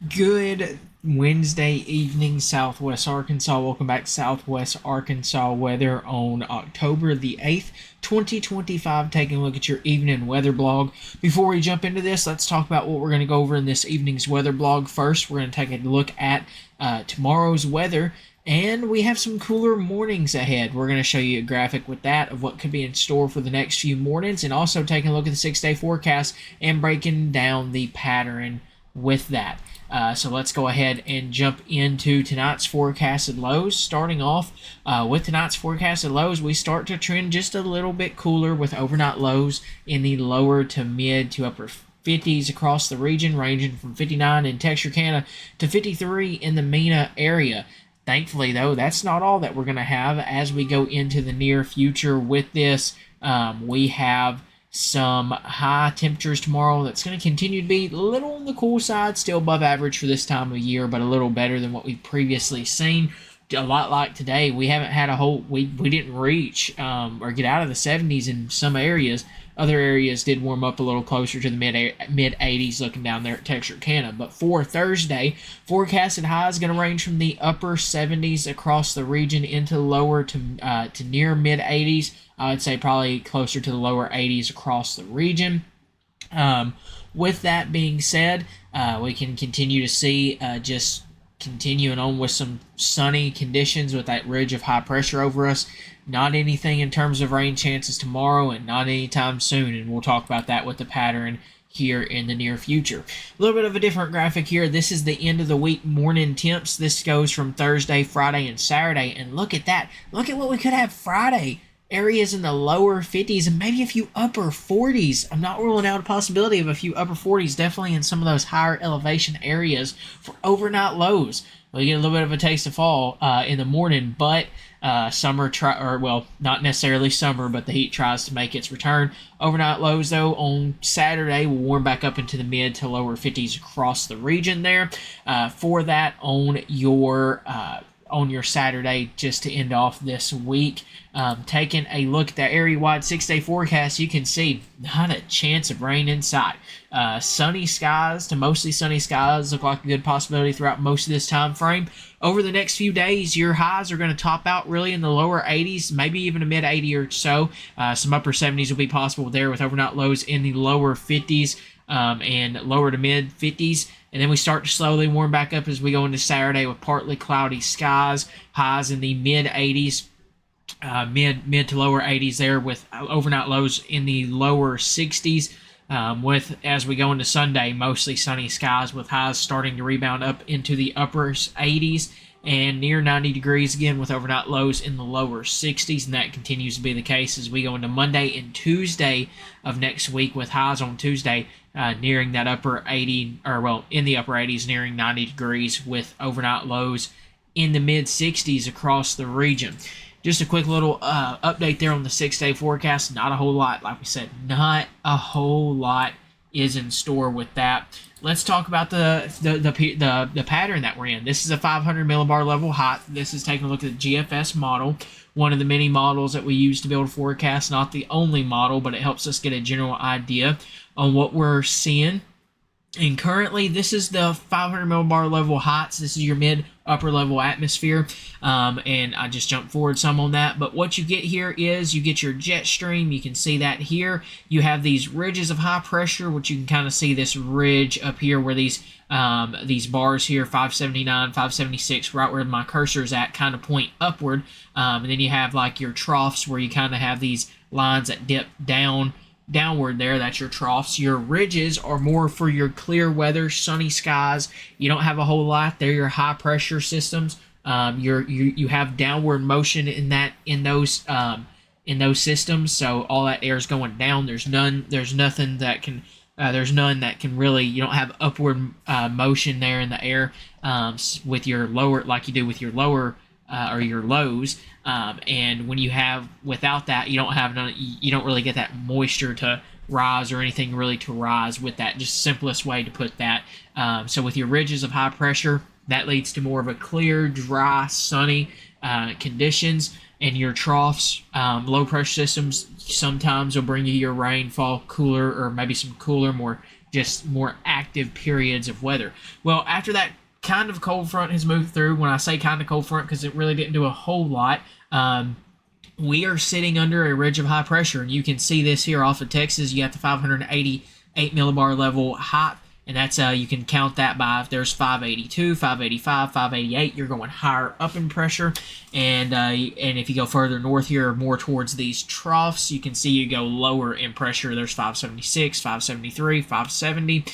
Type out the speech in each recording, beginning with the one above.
Good Wednesday evening, Southwest Arkansas. Welcome back to Southwest Arkansas weather on October the 8th, 2025. Taking a look at your evening weather blog. Before we jump into this, let's talk about what we're going to go over in this evening's weather blog. First, we're going to take a look at tomorrow's weather. And we have some cooler mornings ahead. We're going to show you a graphic with that of what could be in store for the next few mornings, and also taking a look at the 6-day forecast and breaking down the pattern with that. So let's go ahead and jump into tonight's forecasted lows. Starting off with tonight's forecasted lows, we start to trend just a little bit cooler with overnight lows in the lower to mid to upper 50s across the region, ranging from 59 in Texarkana to 53 in the Mena area. Thankfully, though, that's not all that we're going to have as we go into the near future with this. We have some high temperatures tomorrow that's going to continue to be a little on the cool side, still above average for this time of year, but a little better than what we've previously seen. A lot like today, we haven't had we didn't reach or get out of the 70s in some areas. Other areas did warm up a little closer to the mid 80s looking down there at Texarkana. But for Thursday, forecasted highs going to range from the upper 70s across the region into lower to near mid 80s. I would say probably closer to the lower 80s across the region. With that being said, we can continue to see just continuing on with some sunny conditions with that ridge of high pressure over us. Not anything in terms of rain chances tomorrow and not anytime soon, and we'll talk about that with the pattern here in the near future. A little bit of a different graphic here. This is the end of the week morning temps. This goes from Thursday, Friday, and Saturday, and look at that. Look at what we could have Friday. Areas in the lower 50s and maybe a few upper 40s. I'm not ruling out a possibility of a few upper 40s, definitely in some of those higher elevation areas for overnight lows. We get a little bit of a taste of fall in the morning, but summer, not necessarily summer, but the heat tries to make its return. Overnight lows, though, on Saturday will warm back up into the mid to lower 50s across the region there. For that, on your Saturday, just to end off this week. Taking a look at the area-wide 6-day forecast, you can see not a chance of rain in sight. Sunny skies to mostly sunny skies look like a good possibility throughout most of this time frame. Over the next few days, your highs are going to top out really in the lower 80s, maybe even a mid 80 or so. Some upper 70s will be possible there with overnight lows in the lower 50s and lower to mid 50s. And then we start to slowly warm back up as we go into Saturday with partly cloudy skies, highs in the mid 80s, mid to lower 80s there with overnight lows in the lower 60s. With as we go into Sunday, mostly sunny skies with highs starting to rebound up into the upper 80s and near 90 degrees again with overnight lows in the lower 60s, and that continues to be the case as we go into Monday and Tuesday of next week with highs on Tuesday nearing that upper 80, in the upper 80s, nearing 90 degrees with overnight lows in the mid 60s across the region. Just a quick little update there on the 6-day forecast. Not a whole lot, like we said, not a whole lot is in store with that. Let's talk about the pattern that we're in. This is a 500 millibar level hot. This is taking a look at the GFS model, one of the many models that we use to build a forecast. Not the only model, but it helps us get a general idea on what we're seeing. And currently, this is the 500 millibar level heights. This is your mid-upper level atmosphere. And I just jumped forward some on that. But what you get here is you get your jet stream. You can see that here. You have these ridges of high pressure, which you can kind of see this ridge up here where these bars here, 579, 576, right where my cursor is at, kind of point upward. And then you have like your troughs where you kind of have these lines that dip downward there. That's your troughs. Your ridges are more for your clear weather, sunny skies. You don't have a whole lot. They're your high pressure systems. You have downward motion in those systems. So all that air is going down. There's none that can really. You don't have upward motion there in the air with your lower, like you do with your lower or your lows. And when you have without that, you don't really get that moisture to rise or anything really to rise with that. Just simplest way to put that. So with your ridges of high pressure, that leads to more of a clear, dry, sunny conditions. And your troughs, low pressure systems, sometimes will bring you your rainfall cooler, or maybe some cooler, more just more active periods of weather. Well, after that kind of cold front has moved through, when I say kind of cold front because it really didn't do a whole lot, we are sitting under a ridge of high pressure, and you can see this here off of Texas. You got the 588 millibar level high, and that's you can count that by if there's 582, 585, 588, you're going higher up in pressure, and if you go further north here, more towards these troughs, you can see you go lower in pressure. There's 576, 573, 570.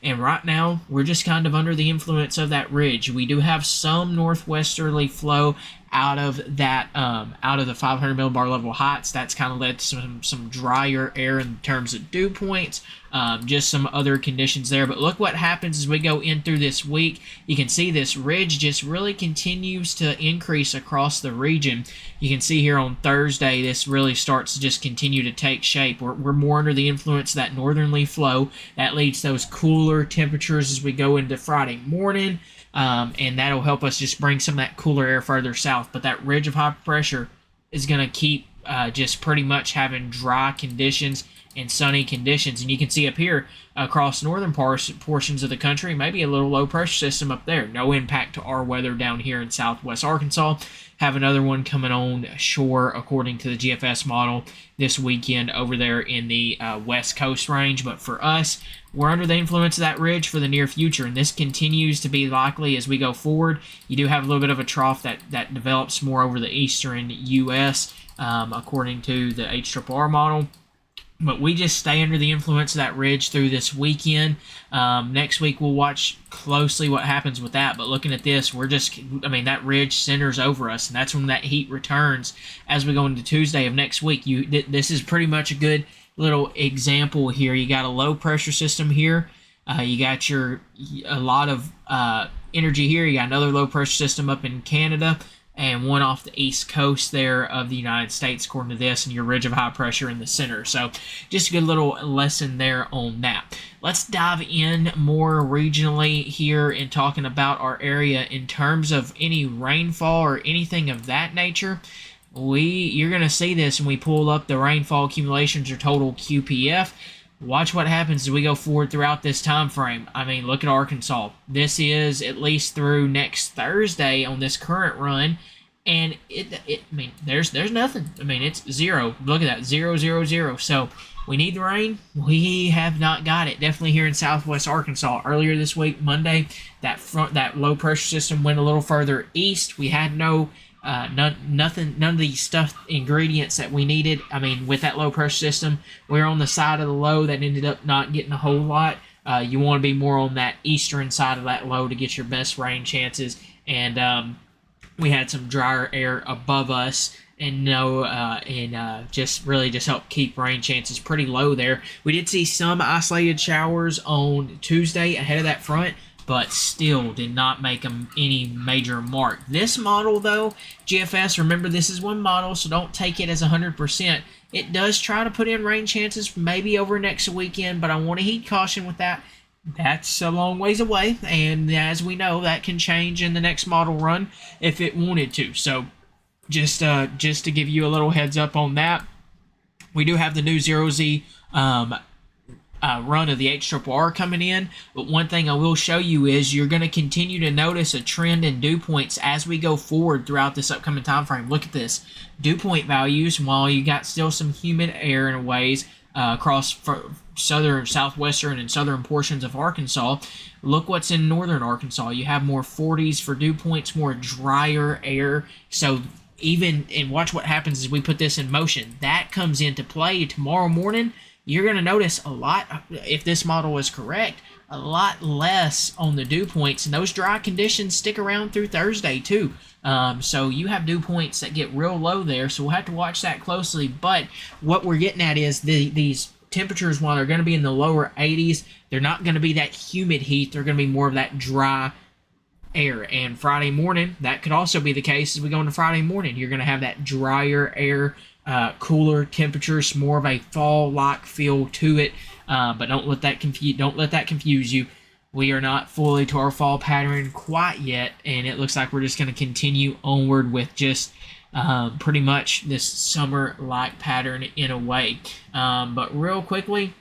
And right now, we're just kind of under the influence of that ridge. We do have some northwesterly flow out of that, out of the 500 millibar level heights. That's kind of led to some drier air in terms of dew points, just some other conditions there. But look what happens as we go in through this week. You can see this ridge just really continues to increase across the region. You can see here on Thursday, this really starts to just continue to take shape. We're more under the influence of that northerly flow. That leads to those cooler temperatures as we go into Friday morning. And that'll help us just bring some of that cooler air further south. But that ridge of high pressure is going to keep just pretty much having dry conditions and sunny conditions. And you can see up here across northern portions of the country, maybe a little low pressure system up there. No impact to our weather down here in southwest Arkansas. Have another one coming on shore according to the GFS model this weekend over there in the west coast range. But for us, we're under the influence of that ridge for the near future, and this continues to be likely as we go forward. You do have a little bit of a trough that develops more over the eastern U.S. According to the HRRR model. But we just stay under the influence of that ridge through this weekend. Next week, we'll watch closely what happens with that. But looking at this, that ridge centers over us, and that's when that heat returns as we go into Tuesday of next week. This is pretty much a good little example here. You got a low pressure system here. You got a lot of energy here. You got another low pressure system up in Canada, and one off the east coast there of the United States, according to this, and your ridge of high pressure in the center. So just a good little lesson there on that. Let's dive in more regionally here in talking about our area in terms of any rainfall or anything of that nature. You're going to see this when we pull up the rainfall accumulations or total QPF. Watch what happens as we go forward throughout this time frame. I mean, look at Arkansas. This is at least through next Thursday on this current run, and there's nothing. I mean, it's zero. Look at that, 0, 0, 0. So we need the rain. We have not got it. Definitely here in southwest Arkansas. Earlier this week, Monday, that low pressure system went a little further east. We had none of the ingredients that we needed. I mean, with that low pressure system, we're on the side of the low that ended up not getting a whole lot. You want to be more on that eastern side of that low to get your best rain chances. And we had some drier air above us, and just help keep rain chances pretty low there. We did see some isolated showers on Tuesday ahead of that front, but still did not make them any major mark. This model, though, GFS, remember this is one model, so don't take it as 100%. It does try to put in rain chances maybe over next weekend, but I want to heed caution with that. That's a long ways away, and as we know, that can change in the next model run if it wanted to. So just to give you a little heads up on that, we do have the new 0Z run of the HRRR coming in, but one thing I will show you is you're going to continue to notice a trend in dew points as we go forward throughout this upcoming time frame. Look at this dew point values. While you got still some humid air in ways across southern, southwestern, and southern portions of Arkansas, look what's in northern Arkansas. You have more 40s for dew points, more drier air. So and watch what happens as we put this in motion. That comes into play tomorrow morning. You're going to notice a lot, if this model is correct, a lot less on the dew points. And those dry conditions stick around through Thursday, too. So you have dew points that get real low there, so we'll have to watch that closely. But what we're getting at is these temperatures, while they're going to be in the lower 80s, they're not going to be that humid heat. They're going to be more of that dry air. And Friday morning, that could also be the case as we go into Friday morning. You're going to have that drier air, cooler temperatures, more of a fall-like feel to it. But don't let that confuse you. We are not fully to our fall pattern quite yet, and it looks like we're just going to continue onward with just pretty much this summer-like pattern in a way. But real quickly,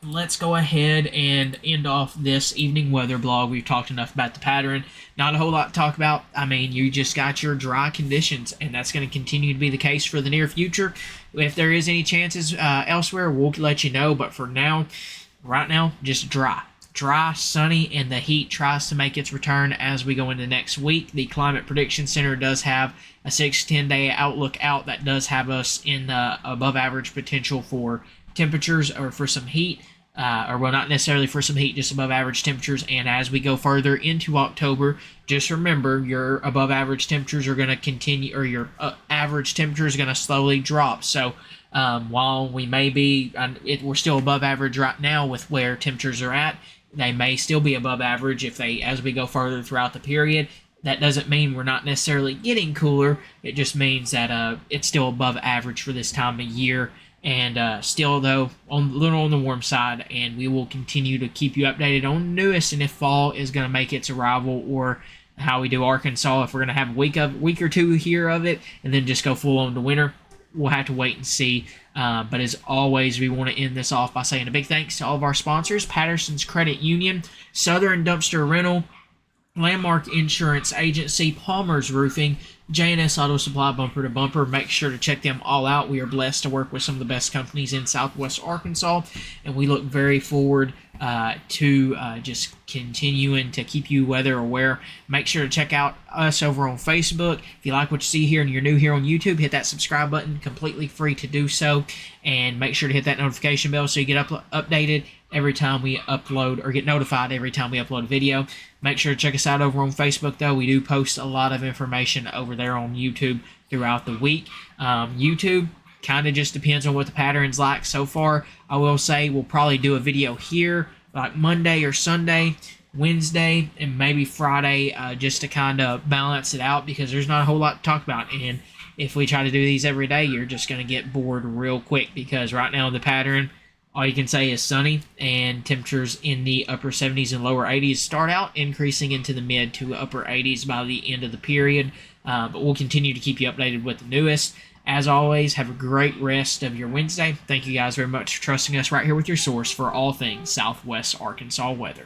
let's go ahead and end off this evening weather blog. We've talked enough about the pattern. Not a whole lot to talk about. I mean, you just got your dry conditions, and that's going to continue to be the case for the near future. If there is any chances elsewhere, we'll let you know. But for now, right now, just dry. Dry, sunny, and the heat tries to make its return as we go into next week. The Climate Prediction Center does have a 6-10 day outlook out that does have us in the above average potential for temperatures or for some heat. Or well, not necessarily for some heat, just above average temperatures. And as we go further into October, just remember your above average temperatures are going to continue, or your average temperature is going to slowly drop. So while we may be, we're still above average right now with where temperatures are at, they may still be above average as we go further throughout the period. That doesn't mean we're not necessarily getting cooler. It just means that it's still above average for this time of year. And still, though, a little on the warm side, and we will continue to keep you updated on the newest and if fall is going to make its arrival, or how we do Arkansas. If we're going to have a week or two here of it and then just go full on to winter, we'll have to wait and see. But as always, we want to end this off by saying a big thanks to all of our sponsors: Patterson's Credit Union, Southern Dumpster Rental, Landmark Insurance Agency, Palmer's Roofing, J&S Auto Supply, Bumper to Bumper. Make sure to check them all out. We are blessed to work with some of the best companies in Southwest Arkansas, and we look very forward to just continuing to keep you weather aware. Make sure to check out us over on Facebook. If you like what you see here and you're new here on YouTube, hit that subscribe button, completely free to do so, and make sure to hit that notification bell so you get updated every time we upload, or get notified every time we upload a video. Make sure to check us out over on Facebook, though. We do post a lot of information over there on YouTube throughout the week. YouTube kind of just depends on what the pattern's like. So far, I will say we'll probably do a video here like Monday or Sunday, Wednesday, and maybe Friday, just to kind of balance it out, because there's not a whole lot to talk about. And if we try to do these every day, you're just going to get bored real quick, because right now the pattern, all you can say is sunny, and temperatures in the upper 70s and lower 80s start out, increasing into the mid to upper 80s by the end of the period. But we'll continue to keep you updated with the newest. As always, have a great rest of your Wednesday. Thank you guys very much for trusting us right here with your source for all things Southwest Arkansas weather.